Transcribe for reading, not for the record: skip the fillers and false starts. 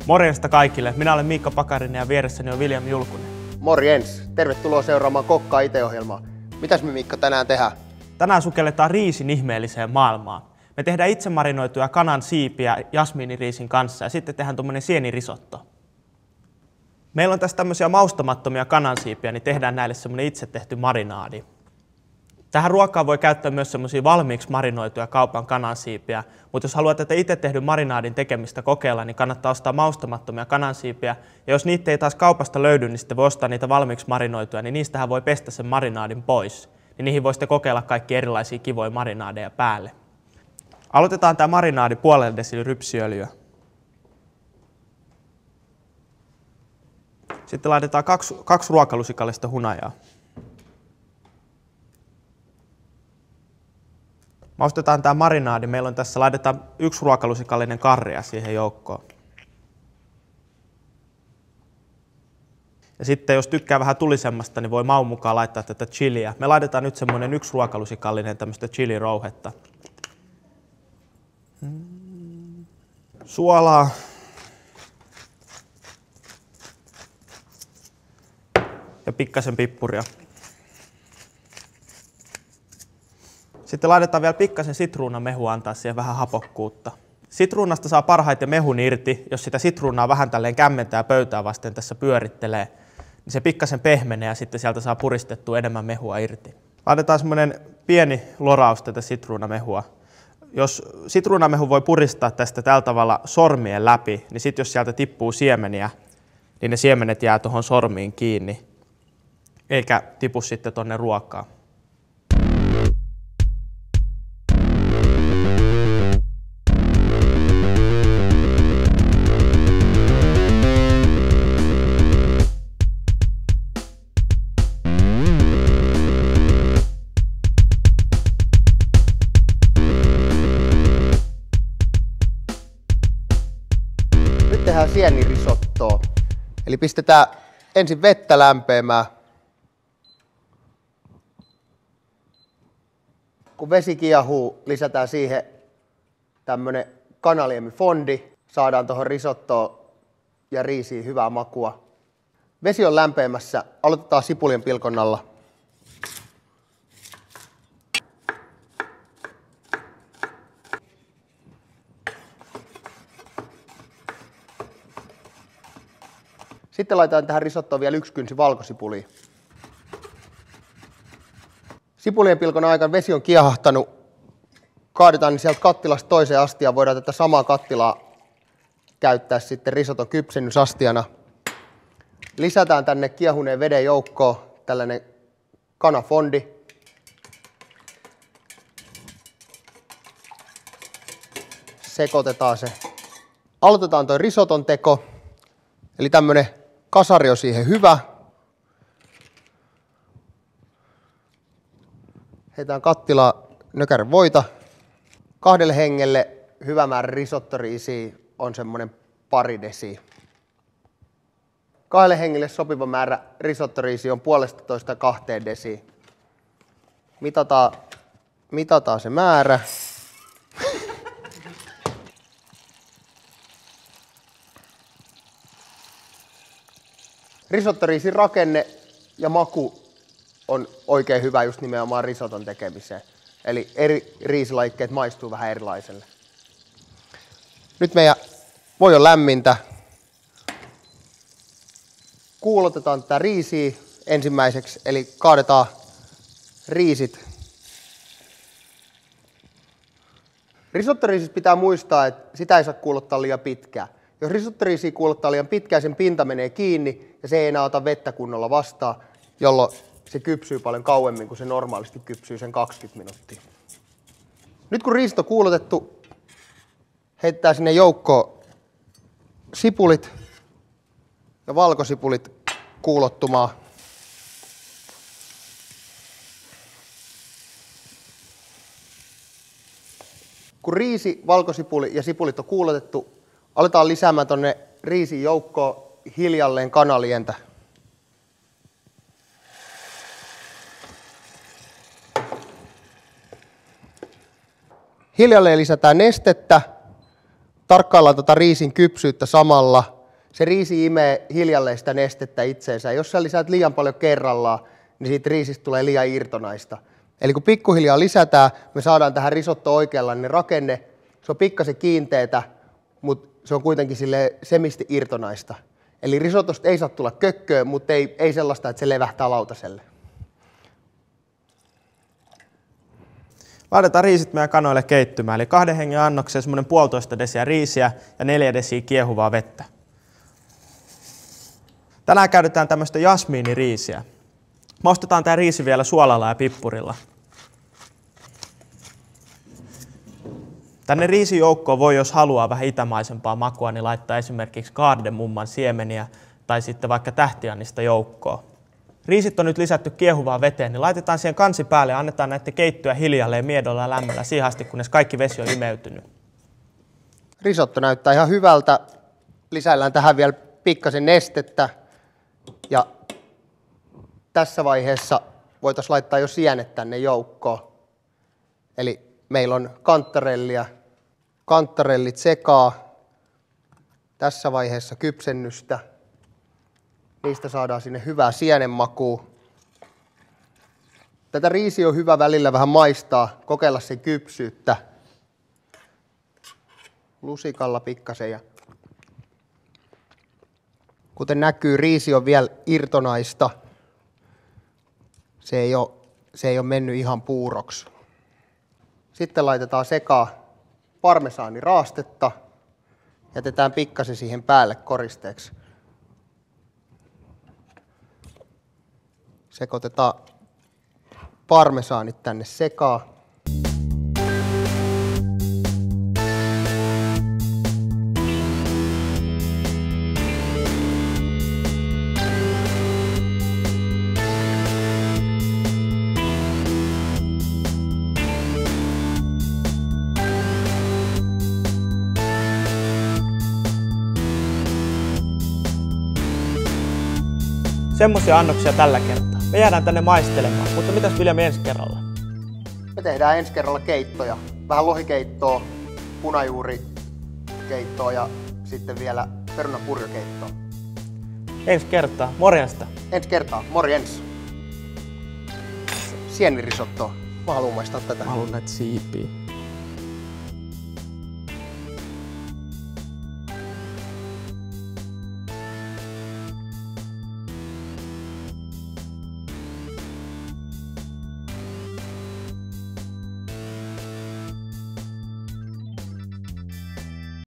Morjesta kaikille. Minä olen Miikka Pakarinen ja vieressäni on William Julkunen. Morjens. Tervetuloa seuraamaan Kokkaa IT-ohjelmaa. Mitäs me Miikka tänään tehdään? Tänään sukelletaan riisin ihmeelliseen maailmaan. Me tehdään itse marinoituja kanan siipiä jasmiiniriisin kanssa ja sitten tehdään tuommoinen sienirisotto. Meillä on tässä tämmöisiä maustamattomia kanansiipiä, niin tehdään näille semmoinen itse tehty marinaadi. Tähän ruokaan voi käyttää myös semmoisia valmiiksi marinoituja kaupan kanansiipiä, mutta jos haluat tätä itse tehdyn marinaadin tekemistä kokeilla, niin kannattaa ostaa maustamattomia kanansiipiä. Ja jos niitä ei taas kaupasta löydy, niin sitten voi ostaa niitä valmiiksi marinoituja, niin niistähän voi pestä sen marinaadin pois. Niin niihin voi sitten kokeilla kaikki erilaisia kivoja marinaadeja päälle. Aloitetaan tämä marinaadi 0,5 desiliä rypsiöljyä. Sitten laitetaan kaksi ruokalusikallista hunajaa. Maustetaan tämä marinaadi. Meillä on tässä, laitetaan 1 ruokalusikallinen karria siihen joukkoon. Ja sitten jos tykkää vähän tulisemmasta, niin voi maun mukaan laittaa tätä chiliä. Me laitetaan nyt semmoinen 1 ruokalusikallinen tämmöistä chilirouhetta. Suolaa. Ja pikkasen pippuria. Sitten laitetaan vielä pikkasen sitruunamehua, antaa siihen vähän hapokkuutta. Sitruunasta saa parhaiten mehun irti, jos sitä sitruunaa vähän tälleen kämmentää pöytää vasten tässä pyörittelee, niin se pikkasen pehmenee ja sitten sieltä saa puristettua enemmän mehua irti. Laitetaan semmoinen pieni loraus tätä sitruunamehua. Jos sitruunamehu voi puristaa tästä tällä tavalla sormien läpi, niin sitten jos sieltä tippuu siemeniä, niin ne siemenet jää tuohon sormiin kiinni, eikä tipu sitten tonne ruokaan. Nyt tehdään sienirisottoa. Eli pistetään ensin vettä lämpeämään. Kun vesi kiehuu, lisätään siihen tämmönen kanaliemifondi. Saadaan tuohon risottoon ja riisiin hyvää makua. Vesi on lämpeämässä. Aloitetaan sipulien pilkonnalla. Sitten laitetaan tähän risottoon vielä 1 kynsi valkosipulia. Sipulien pilkon aikana vesi on kiehahtanut. Kaadetaan niin sieltä kattilasta toiseen astiaan. Voidaan tätä samaa kattilaa käyttää sitten risoton kypsennysastiana. Lisätään tänne kiehuneen veden joukkoon tällainen kanafondi. Sekoitetaan se. Aloitetaan tuo risoton teko. Eli tämmönen kasari on siihen hyvä. Heitetään kattilaan nökärän voita. 2 hengelle hyvä määrä risottoriisiä on semmonen 2 desiä. 2 hengelle sopiva määrä risottoriisiä on 1,5–2 desiä. Mitataan se määrä. Risottoriisin rakenne ja maku on oikein hyvä just nimenomaan risoton tekemiseen. Eli eri riisilajikkeet maistuu vähän erilaiselle. Nyt meidän voi on lämmintä. Kuulotetaan tätä riisiä ensimmäiseksi, eli kaadetaan riisit. Risottoriisistä pitää muistaa, että sitä ei saa kuulottaa liian pitkään. Jos risottoriisiä kuulottaa liian pitkään, sen pinta menee kiinni ja se ei enää ota vettä kunnolla vastaan, jolloin se kypsyy paljon kauemmin kuin se normaalisti kypsyy sen 20 minuuttia. Nyt kun riisit on kuulotettu, heitetään sinne joukkoon sipulit ja valkosipulit kuulottumaan. Kun riisi, valkosipuli ja sipulit on kuulotettu, aletaan lisäämään tonne riisin joukkoon hiljalleen kanalientä. Hiljalleen lisätään nestettä, tarkkaillaan tota riisin kypsyyttä samalla. Se riisi imee hiljalleen sitä nestettä itseensä. Jos sä lisäät liian paljon kerrallaan, niin siitä riisistä tulee liian irtonaista. Eli kun pikkuhiljaa lisätään, me saadaan tähän risotto oikeanlainen rakenne. Se on pikkasen kiinteetä, mutta se on kuitenkin semisti irtonaista. Eli risottosta ei saa tulla kökköä, mutta ei sellaista, että se levähtää lautaselle. Laitetaan riisit meidän kanoille keittymään, eli 2 hengen annokseen semmoinen 1,5 desiä riisiä ja 4 desiä kiehuvaa vettä. Tänään käytetään tämmöistä jasmiiniriisiä. Maustetaan tämä riisi vielä suolalla ja pippurilla. Tänne riisijoukkoon voi, jos haluaa vähän itämaisempaa makua, niin laittaa esimerkiksi kaardemumman siemeniä tai sitten vaikka tähtiannista joukkoon. Riisit on nyt lisätty kiehuvaan veteen, niin laitetaan siihen kansi päälle ja annetaan näiden keittyä hiljalleen miedolla ja lämmöllä siihen asti, kunnes kaikki vesi on imeytynyt. Risotto näyttää ihan hyvältä. Lisäillään tähän vielä pikkasen nestettä. Ja tässä vaiheessa voitaisiin laittaa jo sienet tänne joukkoon. Eli meillä on kantarellit sekaa. Tässä vaiheessa kypsennystä. Niistä saadaan sinne hyvää sienenmakua. Tätä riisiä on hyvä välillä vähän maistaa, kokeilla sen kypsyyttä. Lusikalla pikkasen. Ja kuten näkyy, riisi on vielä irtonaista. Se ei ole mennyt ihan puuroksi. Sitten laitetaan sekaan parmesaaniraastetta. Jätetään pikkasen siihen päälle koristeeksi. Sekoitetaan parmesaanit tänne sekaan. Semmoisia annoksia tällä kertaa. Me jäädään tänne maistelemaan, mutta mitäs Viljami ensi kerralla? Me tehdään ensi kerralla keittoja. Vähän lohikeittoa, punajuurikeittoa ja sitten vielä perunapurjokeittoa. Ensi kertaa. Morjesta. Ensi kertaa. Morjens. Sienirisottoa. Mä haluan maistaa tätä. Mä haluan näitä siipiä.